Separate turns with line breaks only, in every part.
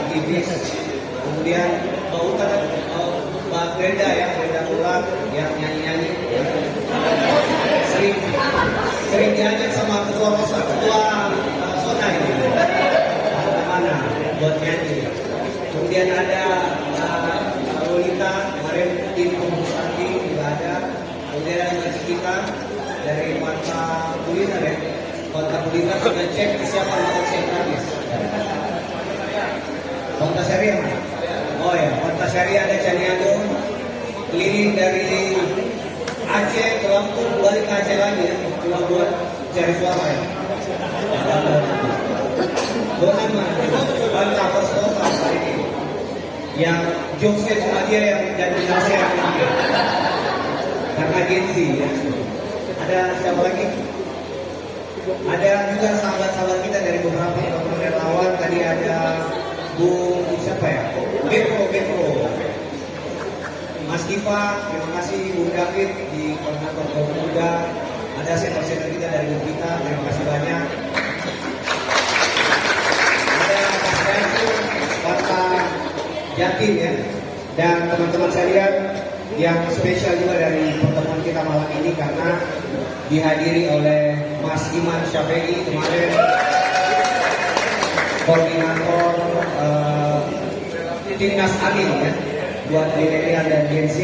aktivis. Kemudian Mbak Brenda ya, Brenda Ulang yang nyanyi-nyanyi ya. Sering diajak sama ketua Rosa, ketua Sona ini mana buat nyanyi. Kemudian ada Lolita, kemarin tim Komposati juga ada. Kemudian ada kita dari Mata Kuliner ya. Mata Kuliner sudah cek siapa yang sentralis. Mata Syariah mana? Oh ya, Mata Syariah ada Caniago. Keliling dari Aceh ke Lampung, balik ke Aceh lagi ya. Cuma buat cari suara ya. Donan mana? Bantah Perstota hari ini. Yang jokesnya cuma dia yang jadi nasihat karena agensi ya. Ada siapa lagi? Ada juga sahabat-sahabat kita dari beberapa relawan. Tadi ada Bu siapa ya? Beko. Mas Kifa, terima kasih Bu David di koordinator kaum muda. Ada senior-senior kita dari kita, terima kasih banyak. Ada Mas Daiful, Bapak Jatim ya, dan teman-teman sekalian yang spesial juga dari pertemuan kita malam ini karena dihadiri oleh Mas Iman Syafei kemarin koordinator Timnas Amin ya, buat milenial dan Gen Z.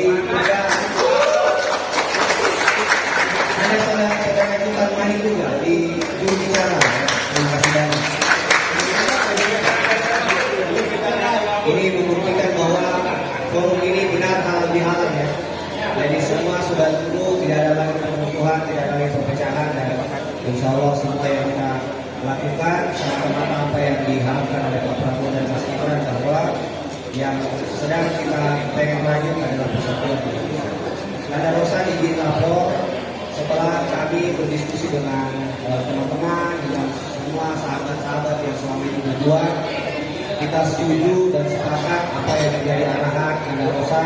Ada saudara ikutan main juga di juru bicara. Terima kasih banyak. Ini membuktikan bahwa forum ini benar halal bihalal ya. Jadi semua sudah tunduk, tidak ada lagi permusuhan, tidak ada lagi perpecahan, dan insya Allah semua yang kita lakukan semata-mata apa yang diharapkan oleh Pak Prabowo dan Mas Gibran, bahwa yang sedang kita pengen lanjut adalah persatuan. Ada Rosa izin lapor setelah kami berdiskusi dengan teman-teman, dengan semua sahabat-sahabat yang selama ini berjuang, kita setuju dan sepakat apa yang menjadi arahan Anda Rosa,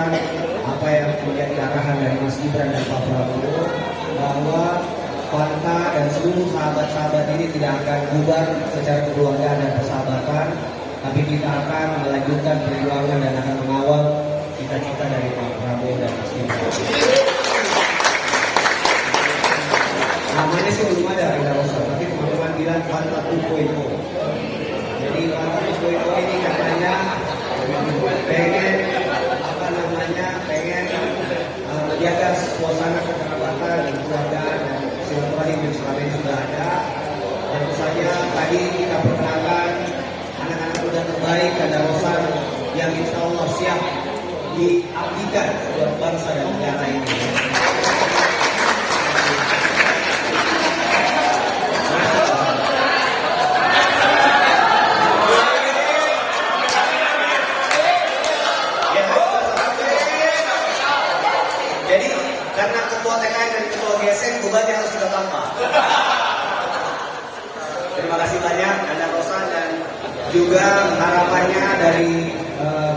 apa yang menjadi arahan dari Mas Gibran dan Pak Prabowo, bahwa Fanta dan seluruh sahabat-sahabat ini tidak akan bubar secara kekeluargaan dan persahabatan, tapi kita akan melanjutkan perjuangan dan akan mengawal cita-cita dari Pak Prabowo dan Mas Gibran. Namanya sih belum ada Anda Rosa, tapi teman-teman bilang Fanta 2.0. Jadi Fanta 2.0 ini katanya pengen menjaga suasana kekerabatan, keluargaan dan silaturahim yang selama ini sudah ada. Tentu saja tadi kita perkenalkan anak-anak muda terbaik Anda Rosa yang insya Allah siap diabdikan buat bangsa dan negara ini. Karena ketua TKN dan ketua GSN bebannya harus kita tambah. Terima kasih banyak Anda Rosa, dan juga harapannya dari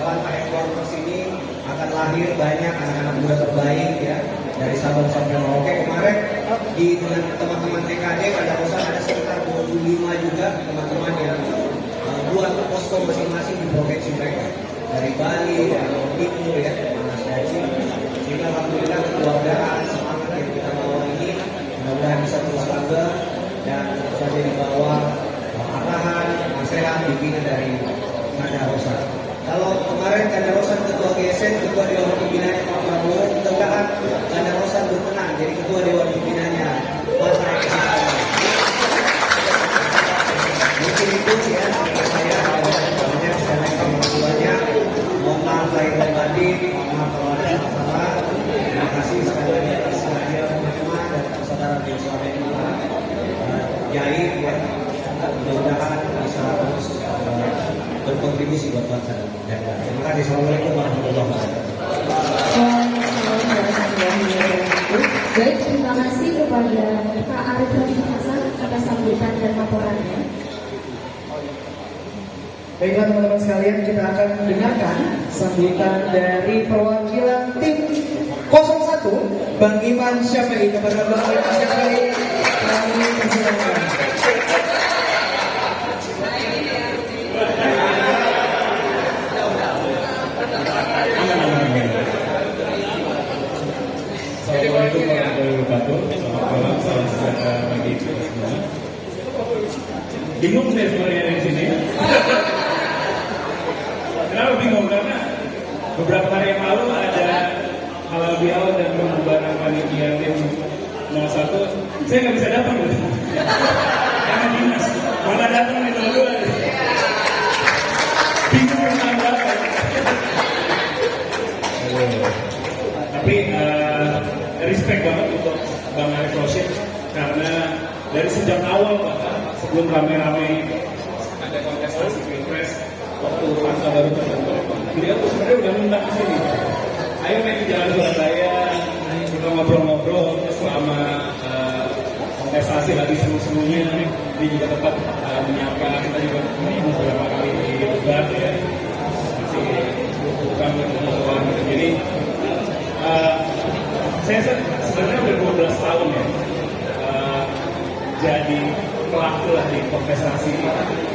Fanta Headquarters ini akan lahir banyak anak-anak muda terbaik ya, dari Sabang sampai Merauke. Kemarin di dengan teman-teman TKD Anda Rosa ada sekitar 25 juga teman-teman yang buat posko masing-masing di provinsi mereka, dari Bali, dari Timur ya, Mas Daci. Sehingga alhamdulillah kekeluargaan semangat yang kita bawa ini mudah-mudahan bisa terus langgeng dan terus saja dibawa arahan, nasihat, bimbingan dari Anda Rosa. Kalau kemarin Anda Rosa ketua GSN, ketua Dewan Pembinanya Pak Prabowo, mudah-mudahan Anda Rosa berkenan jadi ketua Dewan Pembinanya Pak Prabowo. Mungkin itu ya saya banyak sekali terima kasih banyak. Mohon maaf lahir dan batin, mohon maaf kalau ada salah. Terima kasih sekali lagi atas kehadiran teman-teman dan persaudaraan yang selama ini jahit ya. Mudah-mudahan bisa terus berkontribusi buat bangsa dan negara. Terima kasih. Assalamualaikum warahmatullahi wabarakatuh.
Baik, terima kasih kepada Pak Arif Hasan atas sambutan dan laporannya.
Baiklah teman-teman sekalian, kita akan mendengarkan sambutan dari perwakilan tim 01 Bang Iman Syafei. Kepada Bang Iman Syafei kami persilakan.
Bingung saya sebenarnya di sini. Kenapa bingung? Karena beberapa hari yang lalu ada halal bihalal dan pembubaran panitia tim 01. Saya nggak bisa datang, karena dinas. Mana datang nih dua-dua. Bingung tentang datang. Tapi respect banget untuk Bang Arief Rashid karena dari sejak awal bahkan sebelum rame-rame ada kontestasi pilpres waktu masa baru terbentuk, beliau tuh sebenarnya udah minta ke sini. Ayo naik ke Jalan Surabaya, kita ngobrol-ngobrol selama kontestasi lagi seru-serunya. Dia juga tetap menyapa, kita juga beberapa kali di debat ya, masih bukan kebutuhan gitu. Jadi saya sebenarnya udah 12 tahun ya jadi pelaku lah di kontestasi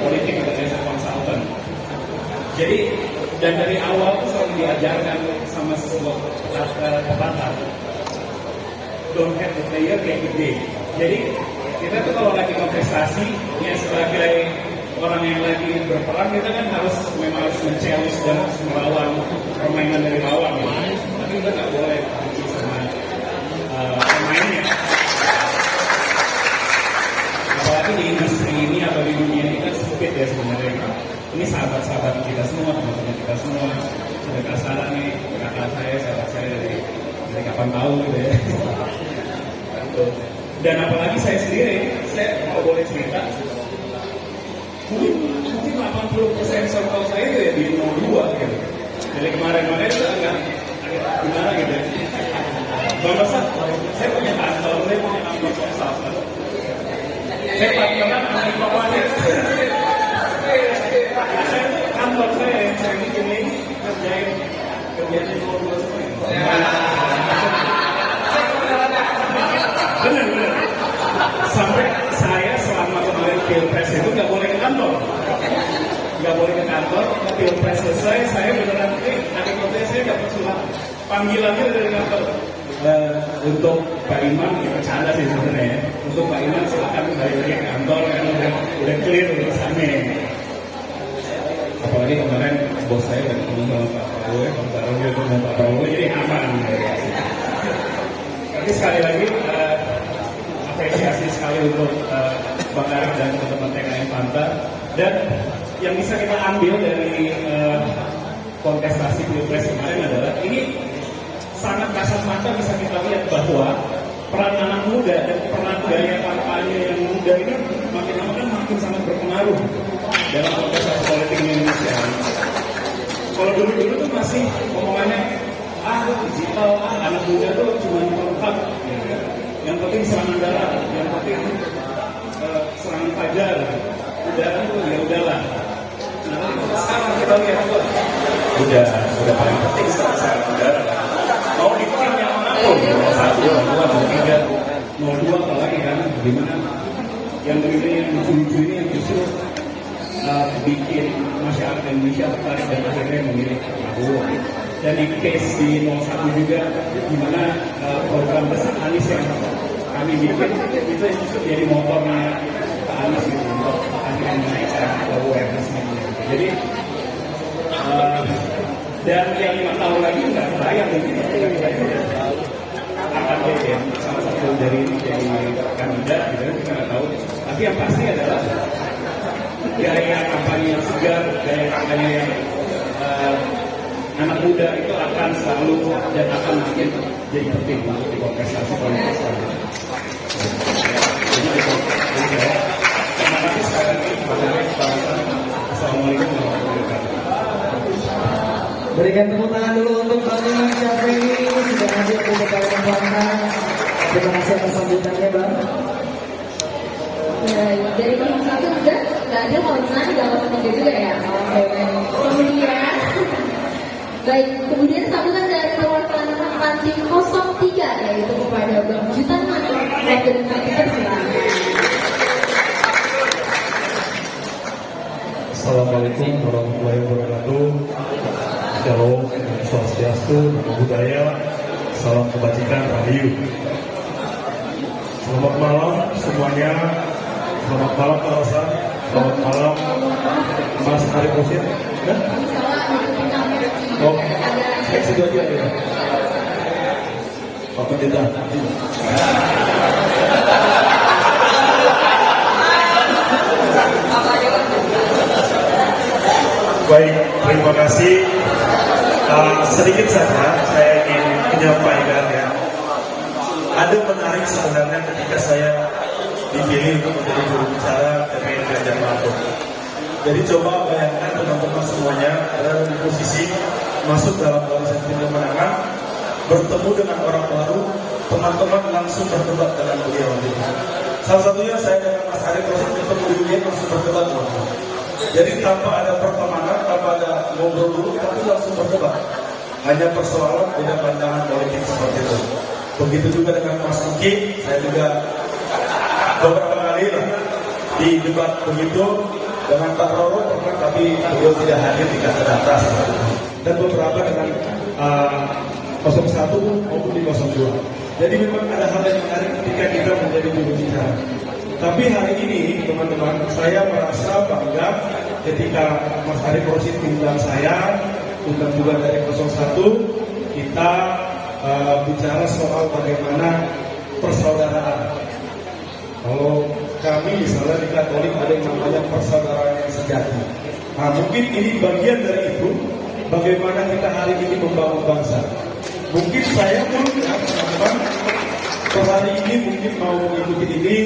politik sebagai konsultan. Jadi dan dari awal tuh selalu diajarkan sama sebuah kata don't have the player, get the game. Jadi kita tuh kalau lagi kontestasi ya sebagai orang yang lagi berperang kita kan memang harus men-challenge dan harus melawan permainan dari lawan ya. Tapi kita nggak boleh benci sama pemainnya. Apalagi di industri ini atau di dunia ini kan sempit ya sebenarnya. Ini sahabat-sahabat kita semua, teman-teman kita semua. Sudah kasaran nih, kakak saya, sahabat saya dari kapan tahu gitu ya. Dan apalagi saya sendiri, saya kalau boleh cerita, mungkin 80% circle saya itu ya di 02 gitu. Jadi kemarin-kemarin itu agak gimana gitu ya. Bang Rosa, saya punya kantor, saya punya kantor konsultan. Saya partneran sama informasi. Kantor saya yang saya bikin ini kerjain 02 semua. Benar. Sampai saya selama kemarin pilpres itu nggak boleh ke kantor. Pilpres selesai, saya beneran ada konten saya dapat surat panggilannya dari kantor. Untuk Pak Iman, ya bercanda sih sebenarnya. Untuk Pak Iman silakan kembali lagi ke kantor karena udah clear urusannya. Apalagi kemarin bos saya udah ketemu sama Pak Prabowo, sama Pak Prabowo, jadi aman. Tapi sekali lagi apresiasi sekali untuk Bang Arief dan teman-teman TKN Panta. Dan yang bisa kita ambil dari kontestasi pilpres kemarin adalah ini sangat kasat mata bisa kita lihat bahwa peran anak muda dan peran gaya kampanye yang muda ini makin lama kan makin sangat berpengaruh dalam kontestasi politik Indonesia. Kalau dulu-dulu tuh masih omongannya digital, anak muda tuh cuma perempat. Yang penting serangan darat, yang penting serangan fajar, udara itu ya udahlah. Nah, sekarang kita lihat tuh, udah paling penting serangan udara. Mau di tim yang manapun, 01, 02, 03, 02 apalagi kan, gimana? Yang begini yang lucu-lucu ini yang justru bikin masyarakat Indonesia tertarik dan akhirnya memilih Prabowo. Dan di case di 01 juga, gimana program besar Anies yang kami bikin itu justru jadi motornya Pak Anies gitu untuk akhirnya menaikkan awareness ini. Jadi dan yang 5 tahun lagi nggak terbayang mungkin kita akan jadi salah satu dari kandidat gitu kita nggak tahu. Tapi yang pasti adalah gaya kampanye yang segar, gaya kampanye yang anak muda itu akan selalu dan akan makin jadi penting untuk di kontestasi politik selanjutnya. Terima kasih sekali lagi. Assalamualaikum warahmatullahi wabarakatuh.
Berikan tepuk tangan dulu untuk Bang Iman Syafrini sudah hadir di TKN Panta. Terima kasih atas sambutannya, Bang.
Ya, dari nomor 1 juga nggak ada komentar, nggak apa-apa juga ya. Kemudian baik, kemudian sambutan dari perwakilan teman tim 03 yaitu kepada Bang Jutan Manu wakil ketua silakan.
Assalamualaikum warahmatullahi wabarakatuh. Shalom, Swastiastu, Namo Buddhaya, salam kebajikan, rahayu. Selamat malam semuanya. Selamat malam Pak Rosa. Selamat malam, Mas Ari Rosid. Nah, oh, saya situ aja ya. Pak Pendeta. Baik, terima kasih. Sedikit saja saya ingin menyampaikan ya. Ada menarik sebenarnya ketika saya dipilih untuk menjadi juru bicara TPN Ganjar Mahfud. Jadi coba bayangkan teman-teman semuanya ada di posisi masuk dalam koalisi tim pemenangan, bertemu dengan orang baru, teman-teman langsung berdebat dengan beliau. Salah satunya saya dengan Mas Ari Rosid ketemu di dunia langsung berdebat. Jadi tanpa ada pertemanan, tanpa ada ngobrol dulu, tapi langsung berdebat. Hanya persoalan beda pandangan politik seperti itu. Begitu juga dengan Mas Uki, saya juga beberapa kali lah di debat begitu dengan Pak Roro pernah, tapi beliau tidak hadir di kata data dan beberapa dengan 01 maupun di 02. Jadi memang ada hal yang menarik ketika kita menjadi juru bicara. Tapi hari ini teman-teman, saya merasa bangga ketika Mas Ari Rosid undang saya, undang juga dari 01, kita bicara soal bagaimana persaudaraan. Kalau kami misalnya di Katolik ada yang namanya persaudaraan yang sejati. Nah, mungkin ini bagian dari itu, bagaimana kita hari ini membangun bangsa. Mungkin saya pun teman-teman per hari ini mungkin mau mengikuti ini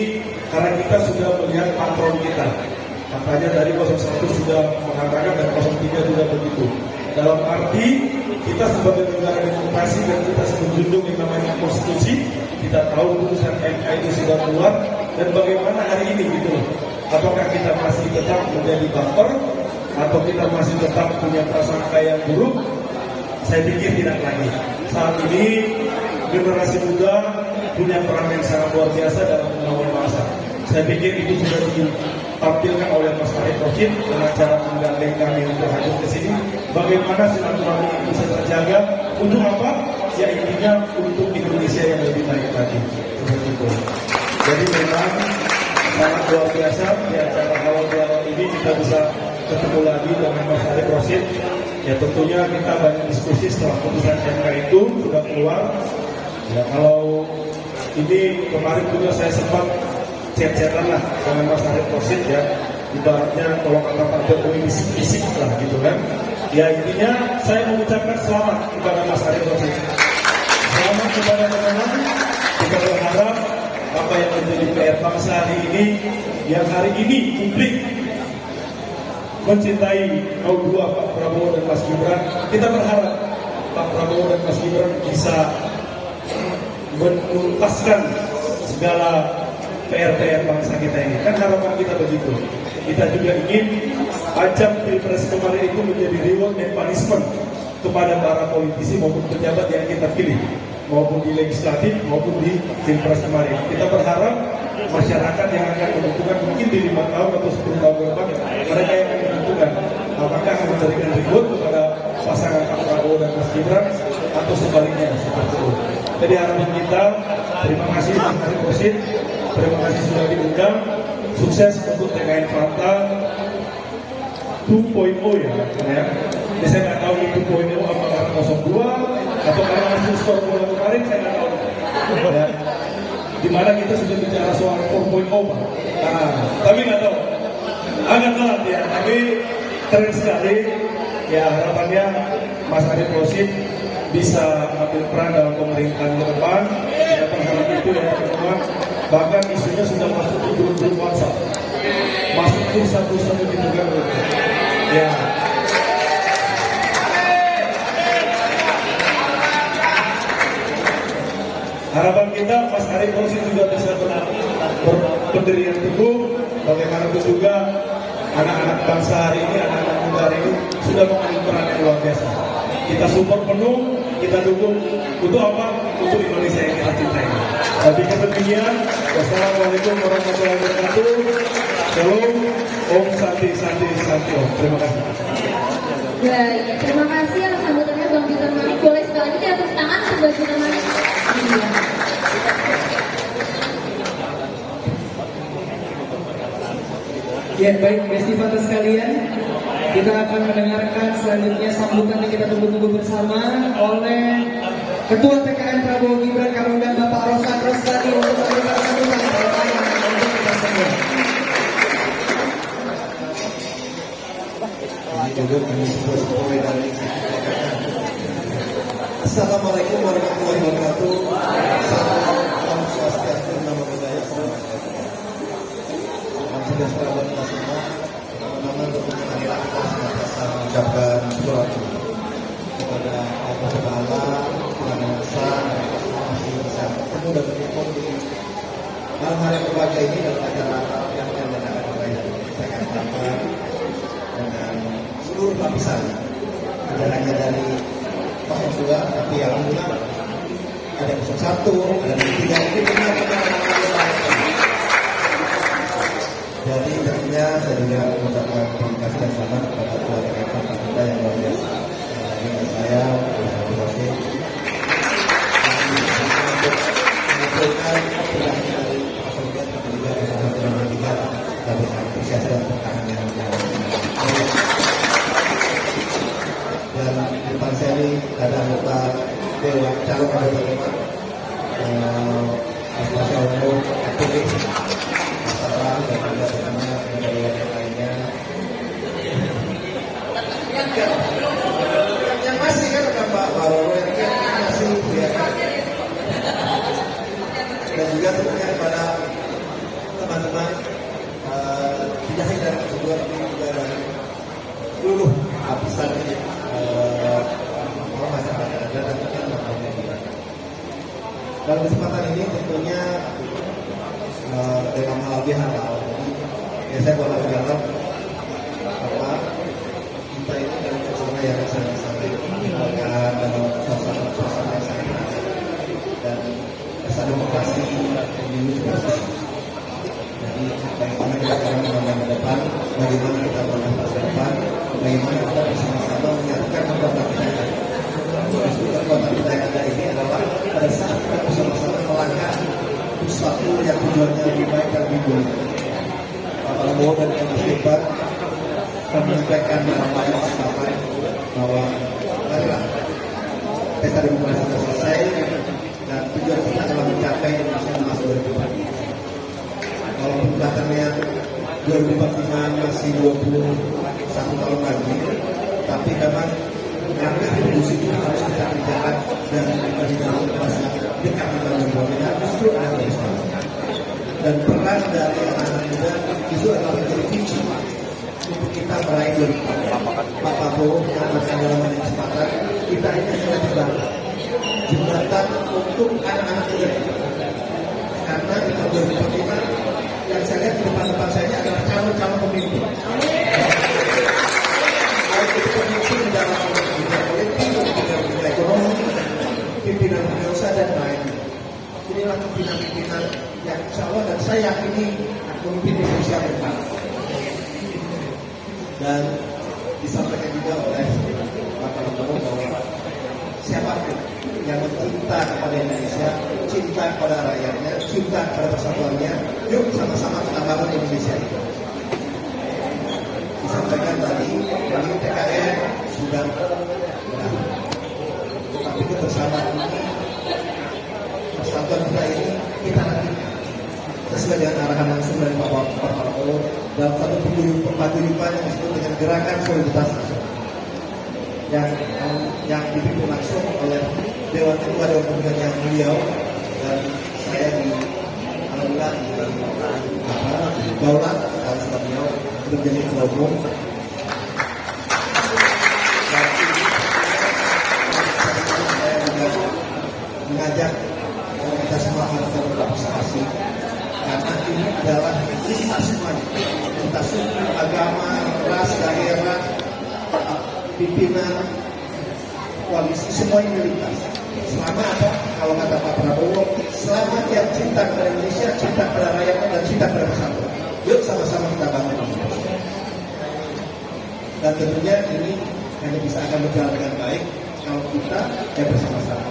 karena kita sudah melihat patron kita. Makanya dari 01 sudah mengatakan dan 03 juga begitu. Dalam arti kita sebagai negara demokrasi dan kita menjunjung yang namanya konstitusi, kita tahu putusan MK itu sudah keluar dan bagaimana hari ini gitu. Apakah kita masih tetap menjadi baper atau kita masih tetap punya prasangka yang buruk? Saya pikir tidak lagi. Saat ini generasi muda punya peran yang sangat luar biasa dalam membangun bangsa. Saya pikir itu sudah ditampilkan oleh Mas Ari Rosid dengan cara menggandeng kami untuk hadir ke sini. Bagaimana silaturahmi itu bisa terjaga? Untuk apa? Ya intinya untuk Indonesia yang lebih baik lagi. Seperti itu. Jadi memang sangat luar biasa di acara awal ini kita bisa ketemu lagi dengan Mas Ari Rosid. Ya tentunya kita banyak diskusi setelah putusan MK itu sudah keluar. Ya kalau ini kemarin juga saya sempat chat-chatan lah dengan Mas Ari Rosid ya. Ibaratnya kalau kata Pak Jokowi bisik-bisik lah gitu kan. Ya intinya saya mengucapkan selamat kepada Mas Ari Rosid. Selamat kepada teman-teman. Kita berharap apa yang menjadi PR bangsa hari ini, yang hari ini publik mencintai kaum dua Pak Prabowo dan Mas Gibran. Kita berharap Pak Prabowo dan Mas Gibran bisa menuntaskan segala PR-PR bangsa kita ini. Kan harapan kita begitu. Kita juga ingin ajang Pilpres kemarin itu menjadi reward and punishment kepada para politisi maupun pejabat yang kita pilih, maupun di legislatif maupun di Pilpres kemarin. Kita berharap masyarakat yang akan menentukan mungkin di 5 tahun atau 10 tahun ke depan, mereka yang akan menentukan apakah akan memberikan reward kepada pasangan Pak Prabowo dan Mas Gibran atau sebaliknya seperti itu. Jadi harapan kita, terima kasih Mas Ari Rosid, terima kasih sudah diundang, sukses untuk TKN Fanta 2.0 ya. Jadi saya nggak tahu ini 2.0 apa karena 02 atau karena hasil skor bola kemarin, saya nggak tahu. Ya. Dimana kita sudah bicara soal 4.0 Pak. Nah, tapi nggak tahu. Agak telat ya, tapi keren sekali. Ya harapannya Mas Ari Rosid bisa ambil peran dalam pemerintahan ke depan. Kita berharap itu ya teman-teman. Bahkan isunya sudah masuk ke grup-grup WhatsApp. Masuk ke satu-satu di negara. Ya. Harapan kita Mas Ari Rosid juga bisa berpendirian teguh. Bagaimanapun juga anak-anak bangsa hari ini, anak-anak muda hari ini sudah mengambil peran yang luar biasa. Kita support penuh, kita dukung. Untuk apa? Untuk Indonesia yang kita cintai. Tapi demikian, wassalamualaikum warahmatullahi wabarakatuh. Shalom, Om Santi Santi Santi Om. Terima kasih.
Baik, terima kasih atas sambutannya Bang Peter Manik. Boleh sekali lagi di atas tangan sebelah Peter Manik. Iya.
Ya baik, Besti Fanta sekalian, kita akan mendengarkan selanjutnya sambutan yang kita tunggu-tunggu bersama oleh Ketua TKN Prabowo Gibran. Kami undang Bapak Rosan Rosadi untuk memberikan sambutan untuk kita semua.
Assalamualaikum warahmatullahi wabarakatuh. Salam swastiastu, namo buddhaya, salam sejahtera buat kita semua. Pertama untuk saya mengucapkan syukur kepada Allah Taala yang Maha masih bisa bertemu dan berkumpul di malam hari yang berbahagia ini dalam acara yang diadakan oleh TKN dengan seluruh lapisan, tidak hanya dari 02, tapi alhamdulillah ada 01, ada 03, ini benar-benar. Jadi tentunya saya juga mengucapkan terima kasih dan selamat kepada keluarga kita yang luar biasa. Dengan saya, terima kasih. Untuk mengumpulkan pilihan dari Asosiasi Pendidikan dan Pendidikan dari apresiasi dan pertahanan yang dan depan saya ini ada anggota Dewan, calon anggota Dewan, Asosiasi Umum, aktivis, masyarakat, dan juga temannya dari yang lainnya. Yang masih kan ada Pak Baroro, yang masih ya kan. Dan juga tentunya kepada teman-teman tidak hanya dari kedua tapi juga dari seluruh lapisan masyarakat dan dalam kesempatan ini tentunya dengan halal ya saya boleh berharap bahwa kita ini dalam suasana yang sangat menyenangkan dalam suasana yang sangat dan kesan demokrasi pemilu juga jadi bagaimana kita akan membangun ke depan, bagaimana kita membangun ke depan, bagaimana kita bersama-sama menyatukan kekuatan kita yang ada. Kekuatan kita yang ada ini adalah pada saat kita bersama-sama melangkah sesuatu yang tujuannya lebih baik dan lebih buruk. Pak Prabowo dan Pak Gibran menyampaikan dalam kesempatan bahwa marilah pesta demokrasi sudah selesai dan tujuan kita adalah mencapai Indonesia emas 2045. Walaupun kelihatannya 2045 masih 21 tahun lagi, tapi memang langkah menuju itu harus kita kerjakan dan kita tidak masih dekat dengan berbeda justru ada bersama. Dan peran dari anak-anak muda itu adalah menjadi kunci untuk kita meraih 2045. Pak Prabowo menyampaikan dalam banyak kesempatan kita ini adalah jembatan untuk anak-anak muda karena di tahun 2045 yang saya lihat di depan saya ini adalah calon-calon pemimpin. Baik itu pemimpin dalam bidang politik, bidang ekonomi, pimpinan dunia usaha dan lainnya. Inilah pimpinan-pimpinan yang insya Allah dan saya yakini memimpin Indonesia ke depan. Dan disampaikan juga oleh Pak Prabowo bahwa siapapun yang cinta kepada Indonesia, cinta kepada rakyatnya, cinta kepada persatuannya, yuk sama-sama kita bangun Indonesia ini. Disampaikan tadi, kami TKN sudah berakhir. Tapi kebersamaan ini, persatuan kita ini, kita nanti sesuai dengan arahan langsung dari Pak Prabowo dalam satu paguyuban yang disebut dengan gerakan soliditas nasional yang dipimpin langsung oleh Dewan Ketua Dewan Pembinaan yang beliau dan saya di alhamdulillah di Daulat setelah beliau menjadi ketua umum. Saya juga mengajak kita semua untuk berpartisipasi karena ini adalah kita semuanya, kita suku, agama, ras, daerah, pimpinan, koalisi, semuanya melintas. Selama ada, kalau kata Pak Prabowo, selama dia cinta kepada Indonesia, cinta kepada rakyatnya, dan cinta kepada persatuan. Yuk sama-sama kita bangun Indonesia. Dan tentunya ini hanya bisa akan berjalan dengan baik kalau kita bersama-sama.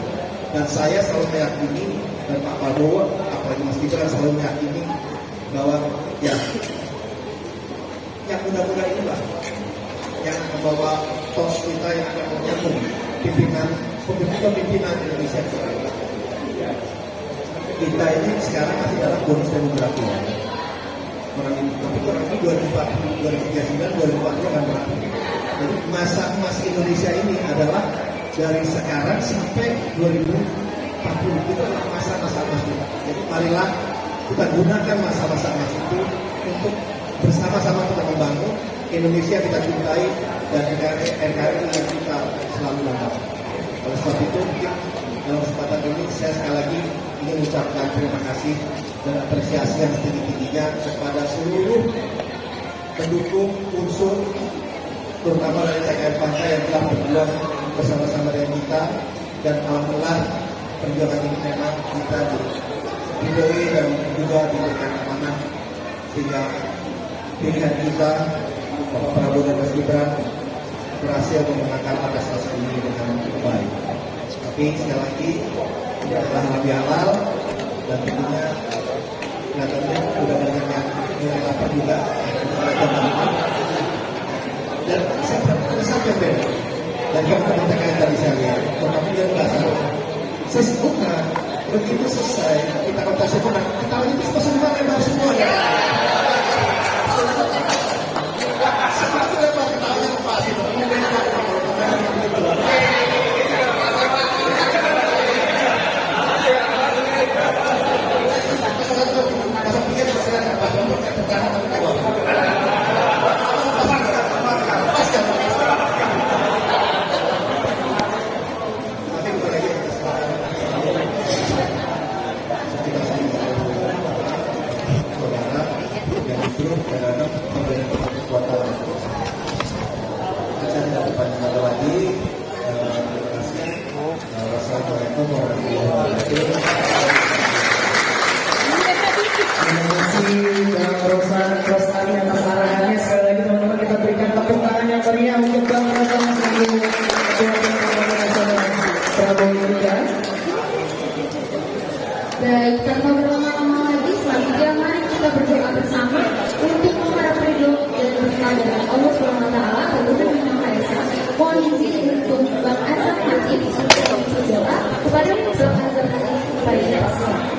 Dan saya selalu meyakini, dan Pak Prabowo, apalagi Mas Gibran selalu meyakini bahwa ya yang muda-muda inilah yang membawa tos kita yang akan menyambung pemimpinan Indonesia ke depan. Kita ini sekarang masih dalam bonus demografi. Tapi kurang lebih 2039, 2040 akan berakhir. Jadi masa emas Indonesia ini adalah dari sekarang sampai 2040 itu adalah masa-masa emas kita. Jadi marilah kita gunakan masa-masa emas itu untuk bersama-sama kita membangun Indonesia kita cintai dan NKRI yang kita selalu lakukan. Oleh sebab itu mungkin dalam kesempatan ini saya sekali lagi ingin mengucapkan terima kasih dan apresiasi yang setinggi-tingginya kepada seluruh pendukung unsur terutama dari TKN Pantai yang telah berjuang bersama-sama dengan kita, dan alhamdulillah perjuangan ini memang kita diridhoi dan juga diberikan amanah sehingga pilihan kita Bapak Prabowo dan Mas Gibran berhasil memenangkan atas hasil ini dengan baik. Tapi sekali lagi ini adalah lebih halal dan tentunya kelihatannya sudah banyak yang mulai lapar juga dan saya sampai beda dan teman-teman TKN tadi saya lihat tetapi dia enggak saya sebutnya begitu selesai kita kontasi menang kita lagi itu pesan lebar semua ya seperti lebar kita hanya pasti
Baik, tanpa berlama-lama lagi, selanjutnya mari kita berdoa bersama untuk mengharap ridho dan berkenan dengan Allah SWT. Lalu dengan Maha Esa, mohon izin untuk Bang Azhar Hatip untuk berdoa kepada Bang Azhar Hatip supaya bersiap.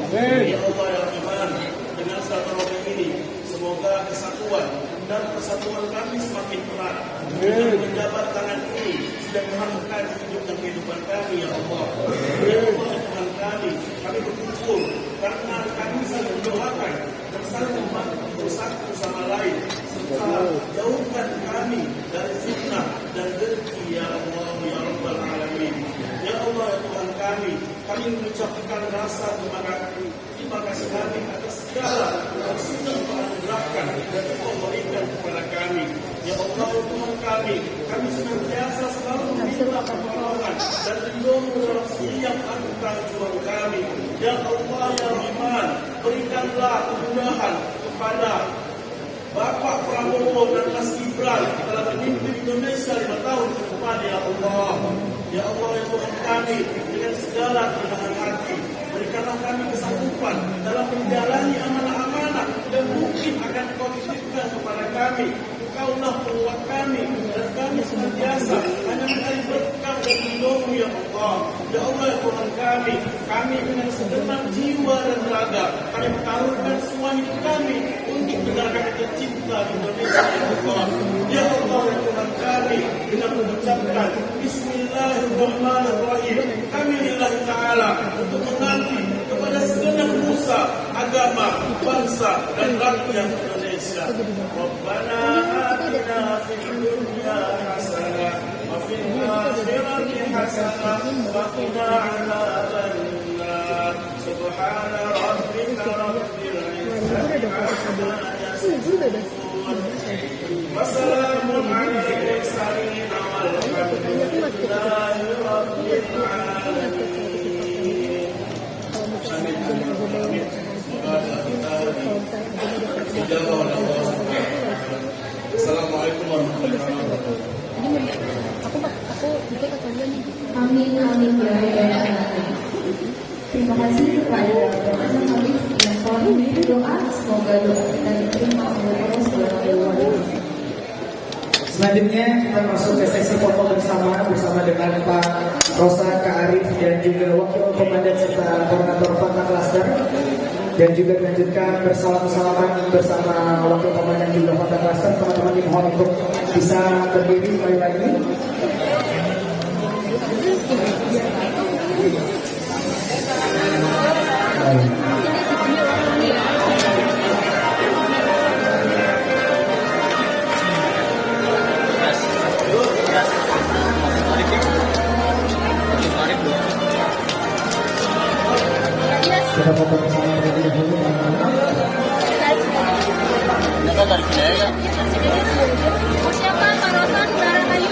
Ya Allah ya Rahman, dengan silaturahmi ini semoga kesatuan dan persatuan kami semakin erat. Dengan menjabat tangan ini sudah mengharumkan hidup dan kehidupan kami ya Allah. Ya Allah ya Tuhan kami berkumpul karena kami saling mendoakan dan saling membantu satu sama lain serta jauhkan kami dari fitnah dan dengki ya Allah ya Rabbal Alamin. Ya Allah ya Tuhan kami mengucapkan rasa terima kasih kami atas segala yang sudah menganugerahkan dan Engkau berikan kepada kami. Ya Allah ya Tuhan kami senantiasa selalu meminta pertolongan dan lindungi dalam setiap angkatan juang kami. Ya Allah ya Rahman, berikanlah kemudahan kepada Bapak Prabowo dan Mas Gibran dalam memimpin Indonesia 5 tahun ke depan ya Allah. Ya Allah ya Tuhan kami, dengan segala kerendahan hati, berikanlah kami kesanggupan dalam menjalani amanah-amanah dan mungkin akan Kau titipkan kepada kami. Engkaulah penguat kami dan kami senantiasa hanya mencari berkah dan lindung ya Allah. Ya Allah ya Tuhan kami dengan segenap jiwa dan raga kami pertaruhkan semua hidup kami untuk negara kami tercinta Indonesia ya Allah. Ya Allah ya Tuhan dengan mengucapkan Bismillahirrahmanirrahim kami lillahi ta'ala untuk mengabdi kepada segenap nusa, agama, bangsa dan rakyat Indonesia. Rabbana atina fid dunya hasanah wa fil akhirati hasanah wa qina adzabannar. Subhana rabbika rabbil izzati amma yasifun. Wassalamun alal mursalin walhamdulillahi rabbil alamin. Amin. Assalamualaikum warahmatullahi wabarakatuh.
Amin amin ya Rabbal alamin. Terima kasih kepada Profesor Habib yang telah memberi doa. Semoga doa kita diterima oleh Allah Subhanahu wa Ta'ala.
Selanjutnya kita masuk ke sesi foto bersama dengan Pak Rosa, Kak Arif dan juga Wakil Komandan serta Koordinator Fanta Cluster, dan juga dilanjutkan bersalam-salaman bersama Wakil Komandan juga Fanta Cluster. Teman-teman dimohon untuk bisa berdiri sekali lagi. Kita foto bersama terlebih dahulu.
Siapa Pak Rosan? Barang Ayu.